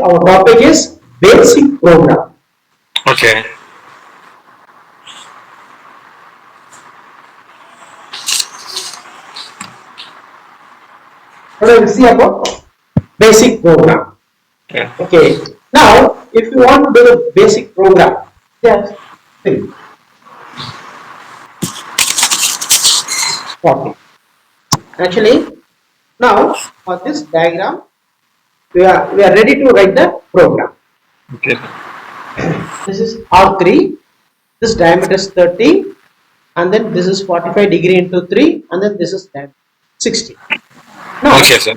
our topic is basic program. Okay. What do we see about basic program? Yeah. Okay. Now, if you want to do the basic program, just think. Okay. Actually, now for this diagram, we are ready to write the program. Okay. This is R3. This diameter is 30, and then this is 45 degree into 3, and then this is 60. Now, Okay, sir.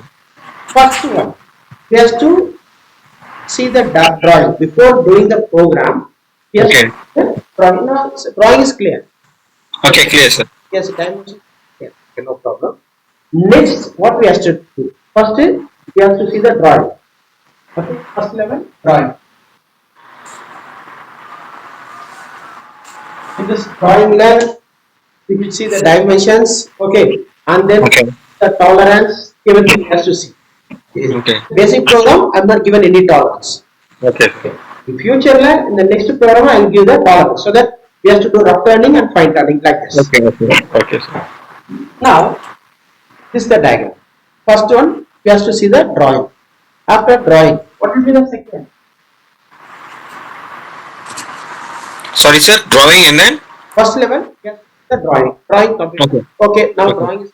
first one, we have to see the drawing before doing the program. Yes, Okay. the drawing, drawing is clear. Okay, clear, sir. Yes, dimension. Yes, okay, no problem. Next, what we have to do? First is we have to see the drawing. Okay, first level drawing. In this drawing level, we will see the dimensions. Okay, and then Okay. the tolerance. Everything has to see. Okay. Basic program, I'm not given any tolerance. Okay. Okay. In future, in the next program, I will give the tolerance so that we have to do rough turning and fine turning like this. Okay. Okay. Okay, sir. Now, this is the diagram. First one, we have to see the drawing. After drawing, what will be the second? Sorry, sir. Drawing and then. First level, yes, the drawing. Drawing complete. Okay. Okay, now Okay. drawing is.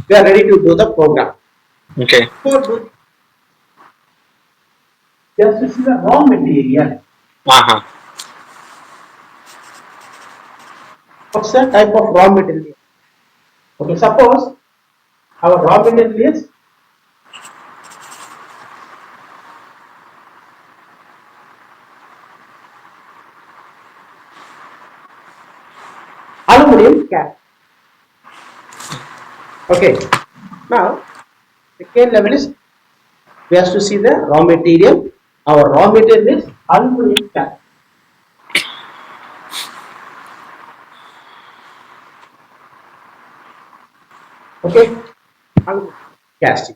We are ready to do the program. Okay. For do, we have to see the raw material. Uh-huh. What's the type of raw material? Okay, suppose our raw material is aluminum cap. Okay, now second level is we have to see the raw material. Our raw material is aluminum cap. Okay, aluminum casting.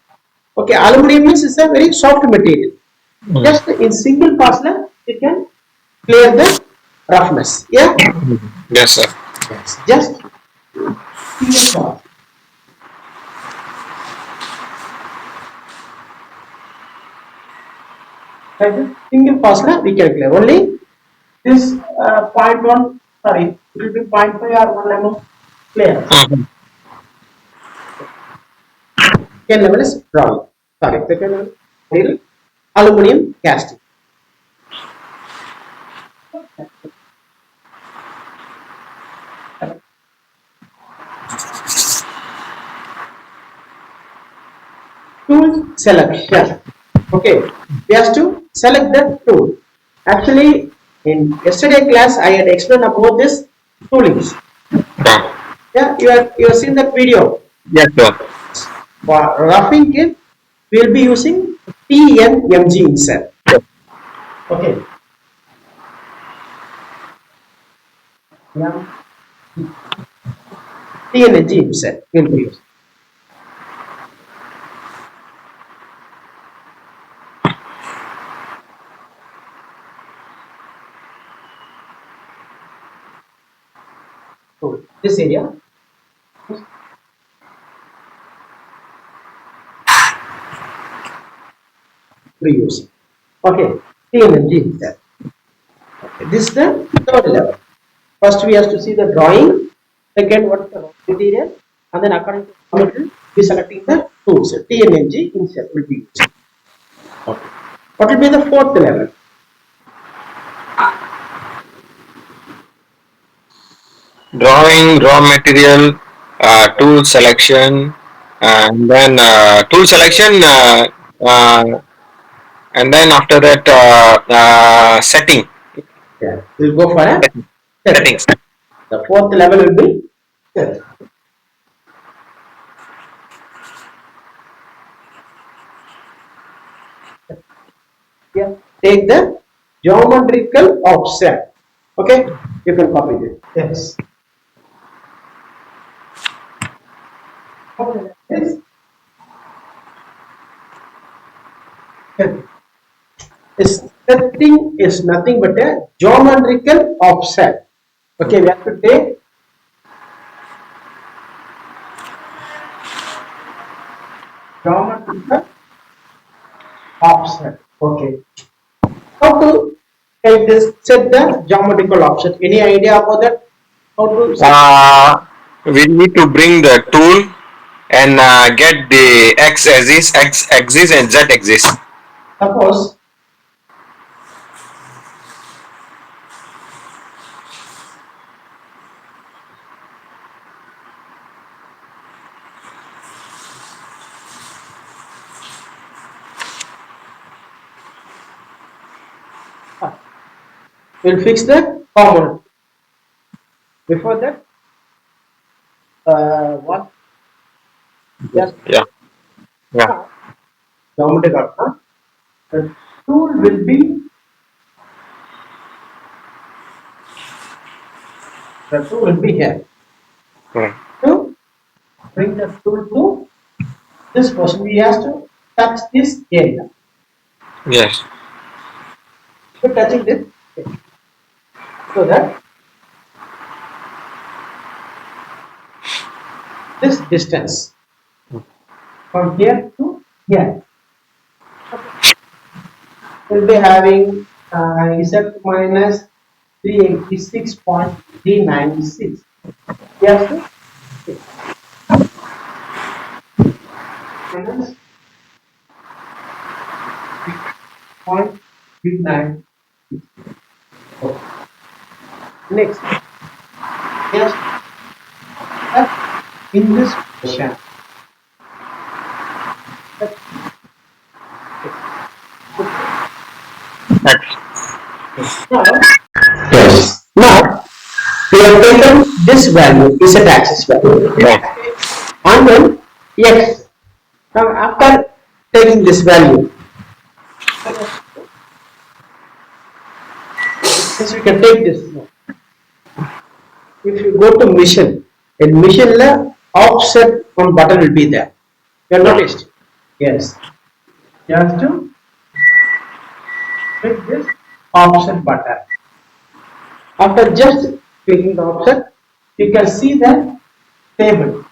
Okay, aluminum is a very soft material. Mm. Just in single pass, it can clear the roughness. Yeah. Yes, sir. Yes. Just single pass. Like this, single pass, we can clear only this 0.1. Sorry, it will be 0.5 or 1 mm clear. Mhm. Second level is drawing. Sorry, second level is aluminum casting. Tool selection. Okay, we have to select the tool. Actually, in yesterday class, I had explained about this toolings. Yeah. Yeah, you have seen that video. Yes, sir. For roughing it, we'll be using TNMG insert. Yes. Okay. Yeah. TNMG insert will be used. So this area reusing. Okay, TNMG insert. Okay. This is the third level. First, we have to see the drawing. Second, what is the raw material, and then according to the material, we selecting the tools. TNMG insert will be used. Okay. What will be the fourth level? Drawing, raw material, tool selection, and then tool selection, and then after that, setting. Yeah, we'll go for a test. Settings. The fourth level will be test. Yeah. Take the geometrical offset. Okay, you can copy this. Yes. Okay. Yes. is setting is nothing but a geometrical offset. Okay, we have to take geometrical offset. Okay, how to take this, set the geometrical offset? Any idea about that? How to set? We need to bring the tool and get the x axis and z axis. Suppose we'll fix the component. Before that, what just Yeah, yeah, geometrical, huh? The tool will be here. yeah. To bring the tool to this person, we have to touch this area. Yes. So touching this, okay. So that this distance from here to here will be having z minus 386.396. We have to minus 6.396. Okay. Next, we have to cut in this position. Now, yes. Now we have taken this value is a axis value. Yeah. And then x. Now after taking this value, yes, we can take this. If you go to mission, in mission la offset on button will be there. You have noticed? Yes. You have to click this offset button. After just clicking the offset, you can see the table.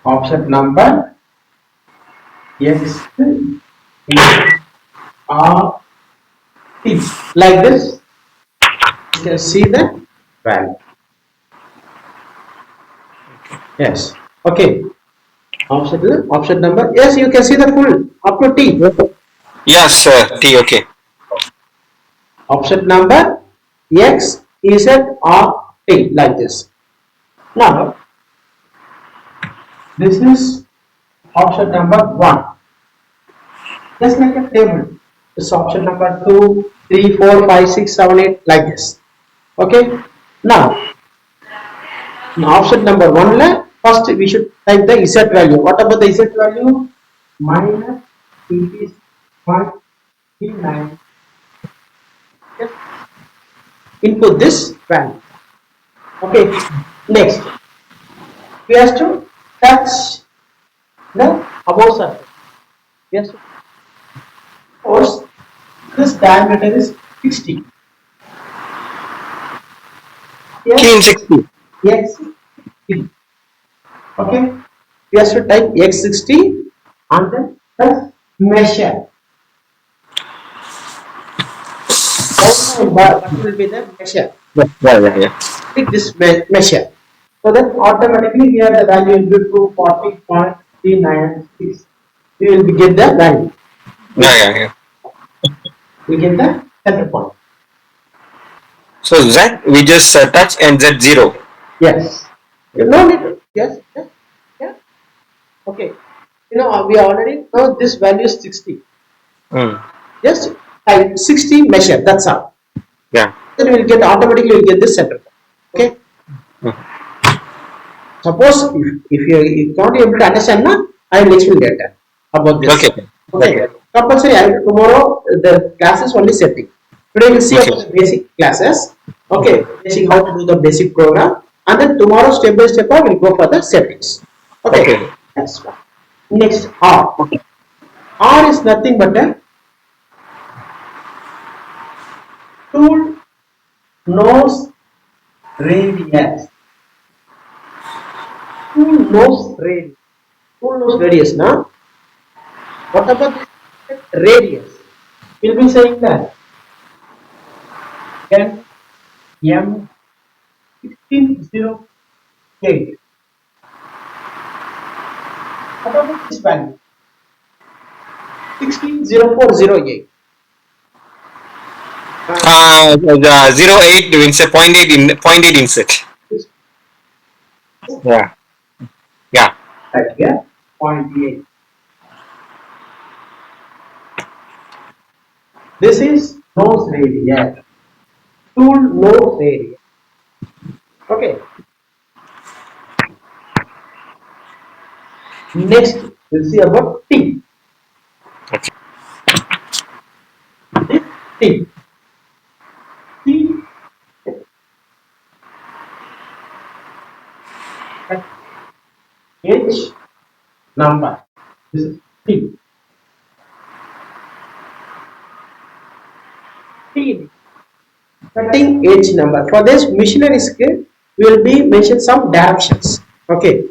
Offset number x r t. Like this, you can see the value. Yes. Okay. Offset number. Yes, you can see the full up to t. Yes, T. Okay. Offset number x z r t like this. Now this is option number 1. Just like a table. This option number 2, 3, 4, 5, 6, 7, 8 like this. Okay. Now in option number 1 la, first we should type the z value. What about the z value? Minus 86.39. Just input this value. Okay. Next we have to touch the above surface. Yes. Suppose this diameter is 60. Yes. Clean 60. X 60. Okay. We have to type x 60 and then press measure. What will be the measure? Yeah. Click this measure. So then automatically here the value will be 240.396. We will get the value. Yeah. We get the center point. So Z we just touch and Z 0. Yes. You no need to. Yes. Yeah. Okay. We already know this value is 60. Just type 60 measure. That's all. Yeah. Then we will get automatically we'll get this center point. Okay. Suppose if you can't able to understand now, I will explain later about this. Okay. Compulsory. Tomorrow the classes only setting. Today we'll see about the basic classes. Okay. Basic how to do the basic program. and then tomorrow step by step I will go for the settings. Okay, Okay. that's one. Next R. R is nothing but a tool nose radius. Tool nose radius. Tool nose radius now. What about this radius? We'll be saying that N M 1608. What about this value? 160408. The 08 means a point 8 insert. Yeah. Yeah. Right here, 0.8. This is nose radius. Tool nose radius. Okay. Next, we'll see about T. Okay. This T. T at H number. This is T. T cutting edge number. For this missionary skill, we will be mention some directions. Okay.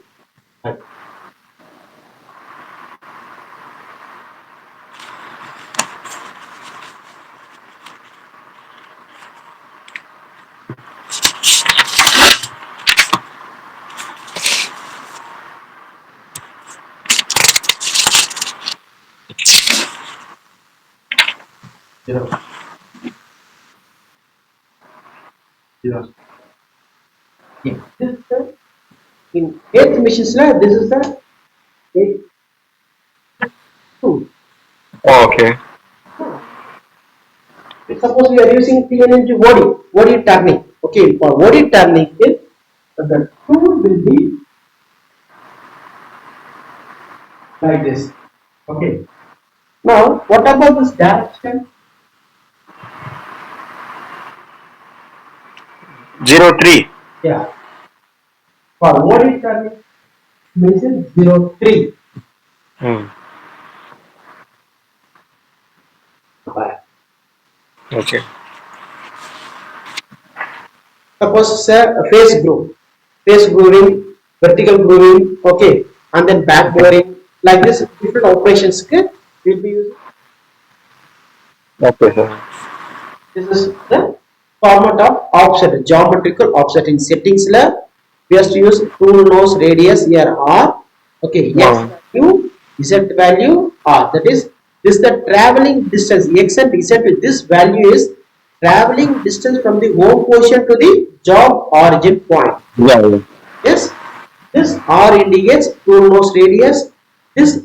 Zero, zero. Yeah. This is the in eighth mission slide. This is the eighth tool. Okay. Suppose we are using TNNG body turning. Okay, for body turning, the tool will be like this. Okay. Now, what about this direction? 03. Yeah. For body turning, mention 03. Hmm. Okay. Suppose face grooving, vertical grooving, okay, and then back boring, like this, different operations will be used. Okay, sir. This is the format of offset, geometrical offset in settings. We have to use tool nose radius here R. Okay, X Hmm. value, Z value R. That is, this is the traveling distance. X and Z, this value is traveling distance from the home position to the job origin point. Yeah, yeah. Yes, this R indicates tool nose radius. This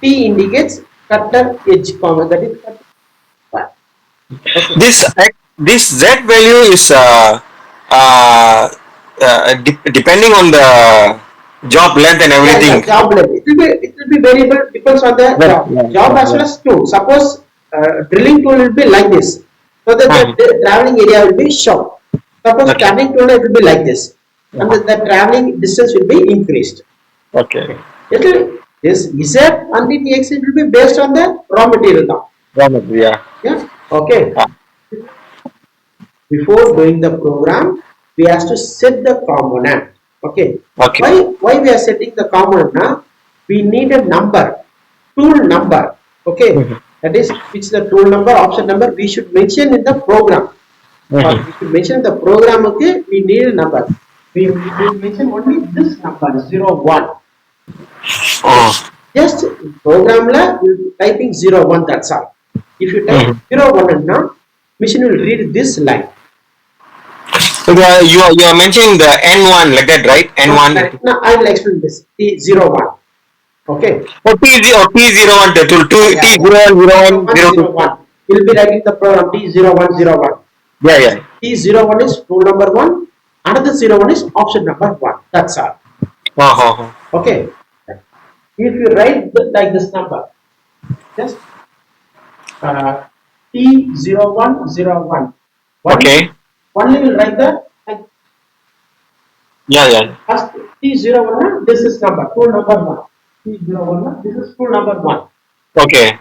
T indicates cutter edge comma. That is cutter. Okay. This Z value is uh, depending on the job length and Yeah, everything. yeah, job level. It will be variable, depends on the Yeah, job. yeah, Job yeah, as well yeah. as tool. Suppose drilling tool will be like this. So that Hmm. the traveling area will be short. Suppose Okay. turning tool it will be like this. And Uh-huh. the traveling distance will be increased. Okay. Okay. It will this Z and the X it will be based on the raw material now. Yeah. Yeah. Okay. Ah, Before doing the program, we have to set the component. Okay. okay. Why we are setting the component now? We need a number, tool number. Okay. Mhm. That is which the tool number, option number we should mention in the program. Or Mhm. we should mention in the program. Okay, we need a number. We will mention only this number 01. Okay. Oh. Just in program la we'll be typing 01. That's all. If you type Mhm. 01 now, machine will read this line. So you are mentioning the N1 like that, right? N1. Now I will explain this. T01. Okay. Oh, T01 to two Yeah, yeah. T010102. 0101. We'll be writing the program T0101. Yeah, yeah. T01 is rule number 1. Another 01 is option number 1. That's all. Oh, oh, oh. Okay. If you write like this number, just uh, T0101. Only, Okay. only will write the like Yeah, yeah. First T01, this is number, tool number 1. T01, this is tool number 1. Okay.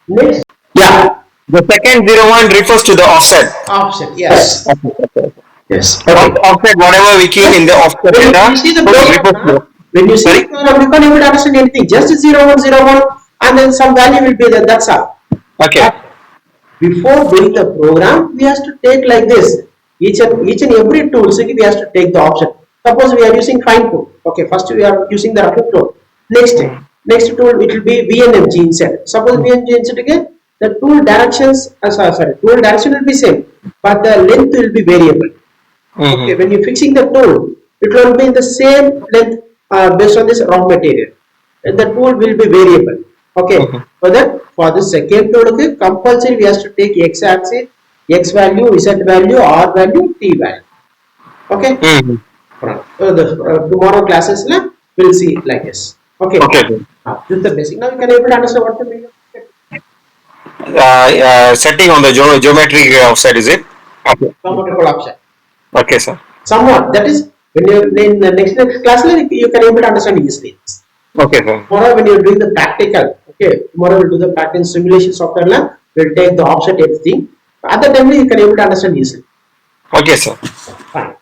Next, Yeah. The second 01 refers to the offset. option, yes. Okay, okay. Yes. Okay. Offset, whatever we key in the offset When data, you see the so it program, refers to. when you see Sorry? the program, you can't able to understand anything. Just 0101 and then some value will be there. That's all. Okay. But before doing the program, we have to take like this. Each and every tool, so we have to take the option. Suppose we are using fine tool. Okay, first we are using the roughing tool. Next tool it will be VNFG inside. Suppose VNFG inside again, the tool directions, tool direction will be same, but the length will be variable. Okay, Mm-hmm. when you're fixing the tool, it will be in the same length based on this raw material. And the tool will be variable. Okay, Mm-hmm. for the second tool, okay, compulsory we have to take x axis, x value, z value, r value, t value. Okay, Mm-hmm. tomorrow classes we'll see like this. Okay, Okay. Okay. this is the basic. Now you can able to understand what the meaning of Setting on the geometry offset, is it? Okay. geometrical option. Okay, sir. Somewhat that is when you in the next class you can able to understand easily. Okay, sir. Tomorrow when you're doing the practical, okay, tomorrow we'll do the practical simulation software lab, we'll take the offset everything. At the time you can able to understand easily. Okay, sir. Fine.